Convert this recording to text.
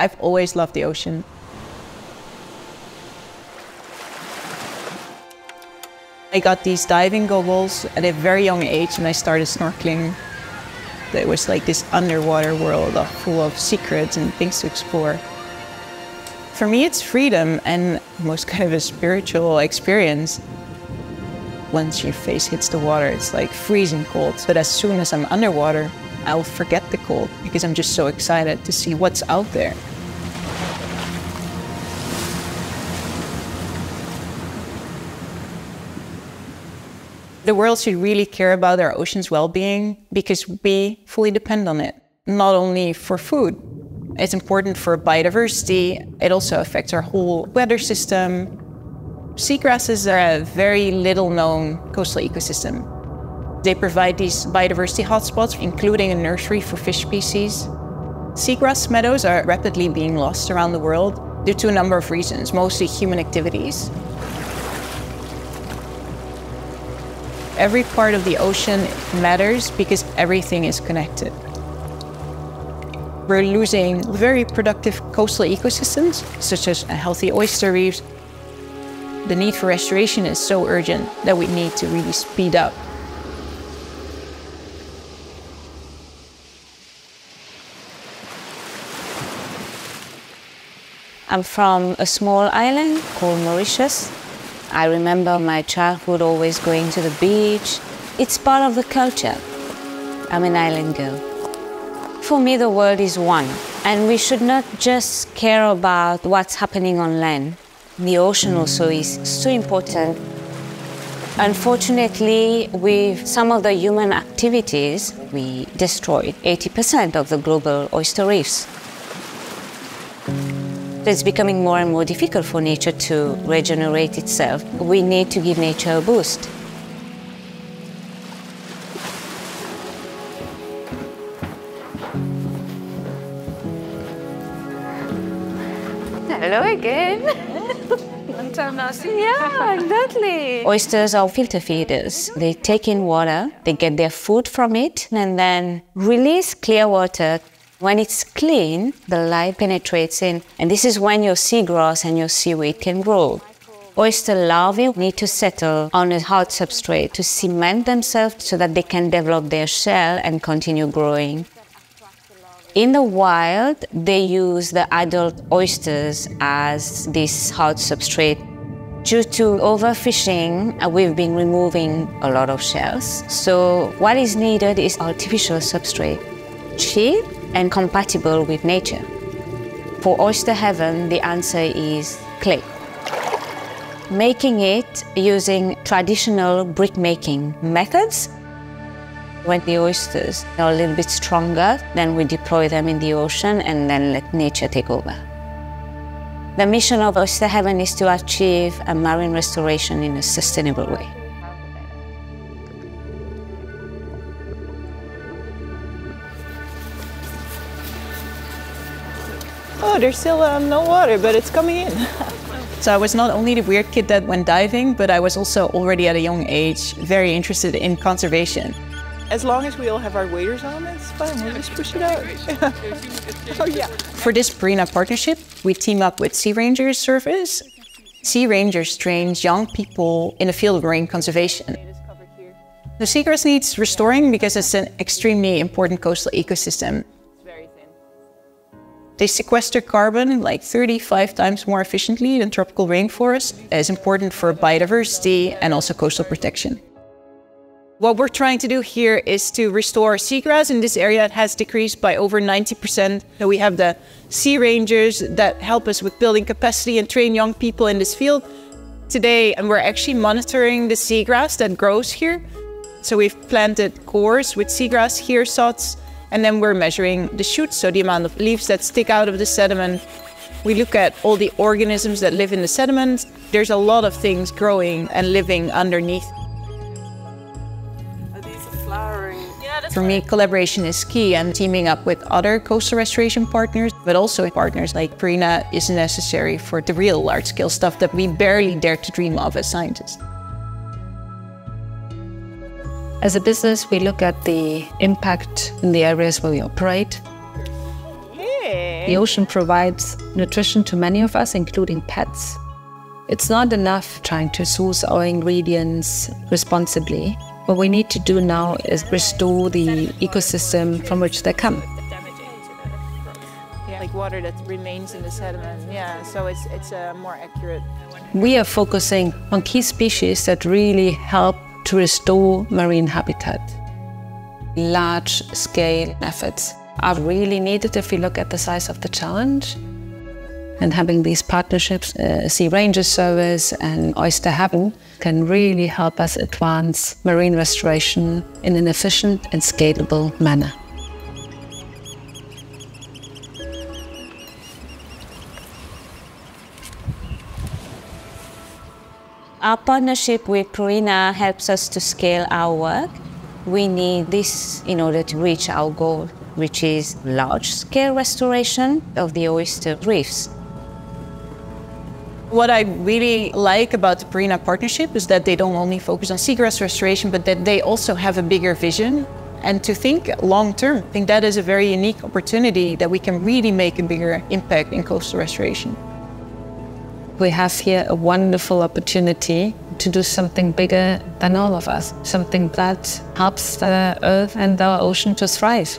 I've always loved the ocean. I got these diving goggles at a very young age when I started snorkeling. It was like this underwater world full of secrets and things to explore. For me, it's freedom and most kind of a spiritual experience. Once your face hits the water, it's like freezing cold. But as soon as I'm underwater, I'll forget the cold because I'm just so excited to see what's out there. The world should really care about our ocean's well-being because we fully depend on it, not only for food. It's important for biodiversity. It also affects our whole weather system. Seagrasses are a very little-known coastal ecosystem. They provide these biodiversity hotspots, including a nursery for fish species. Seagrass meadows are rapidly being lost around the world due to a number of reasons, mostly human activities. Every part of the ocean matters because everything is connected. We're losing very productive coastal ecosystems, such as healthy oyster reefs. The need for restoration is so urgent that we need to really speed up. I'm from a small island called Mauritius. I remember my childhood always going to the beach. It's part of the culture. I'm an island girl. For me, the world is one, and we should not just care about what's happening on land. The ocean also is so important. Unfortunately, with some of the human activities, we destroyed 80% of the global oyster reefs. It's becoming more and more difficult for nature to regenerate itself. We need to give nature a boost. Hello again. Long time no see. Yeah, exactly. Oysters are filter feeders. They take in water, they get their food from it, and then release clear water. When it's clean, the light penetrates in, and this is when your seagrass and your seaweed can grow. Oyster larvae need to settle on a hard substrate to cement themselves so that they can develop their shell and continue growing. In the wild, they use the adult oysters as this hard substrate. Due to overfishing, we've been removing a lot of shells. So what is needed is artificial substrate, cheap and compatible with nature. For Oyster Heaven, the answer is clay. Making it using traditional brick-making methods. When the oysters are a little bit stronger, then we deploy them in the ocean and then let nature take over. The mission of Oyster Heaven is to achieve a marine restoration in a sustainable way. Oh, there's still no water, but it's coming in. So I was not only the weird kid that went diving, but I was also already at a young age very interested in conservation. As long as we all have our waders on, it's fine. We'll just push it out. Oh, yeah. For this Purina partnership, we team up with Sea Rangers Service. Sea Rangers trains young people in the field of marine conservation. The seagrass needs restoring because it's an extremely important coastal ecosystem. They sequester carbon like 35 times more efficiently than tropical rainforests. It's important for biodiversity and also coastal protection. What we're trying to do here is to restore seagrass in this area that has decreased by over 90%. So we have the sea rangers that help us with building capacity and train young people in this field. Today, and we're actually monitoring the seagrass that grows here. So we've planted cores with seagrass here, sods, and then we're measuring the shoots, so the amount of leaves that stick out of the sediment. We look at all the organisms that live in the sediment. There's a lot of things growing and living underneath. For me, collaboration is key, and teaming up with other coastal restoration partners, but also partners like Purina, is necessary for the real large-scale stuff that we barely dare to dream of as scientists. As a business, we look at the impact in the areas where we operate. Yeah. The ocean provides nutrition to many of us, including pets. It's not enough trying to source our ingredients responsibly. What we need to do now is restore the ecosystem from which they come. Like water that remains in the sediment, yeah, so it's more accurate. We are focusing on key species that really help to restore marine habitat. Large-scale efforts are really needed if we look at the size of the challenge. And having these partnerships, Sea Ranger Service and Oyster Heaven, can really help us advance marine restoration in an efficient and scalable manner. Our partnership with Purina helps us to scale our work. We need this in order to reach our goal, which is large-scale restoration of the oyster reefs. What I really like about the Purina partnership is that they don't only focus on seagrass restoration, but that they also have a bigger vision. And to think long-term, I think that is a very unique opportunity that we can really make a bigger impact in coastal restoration. We have here a wonderful opportunity to do something bigger than all of us, something that helps the earth and our ocean to thrive.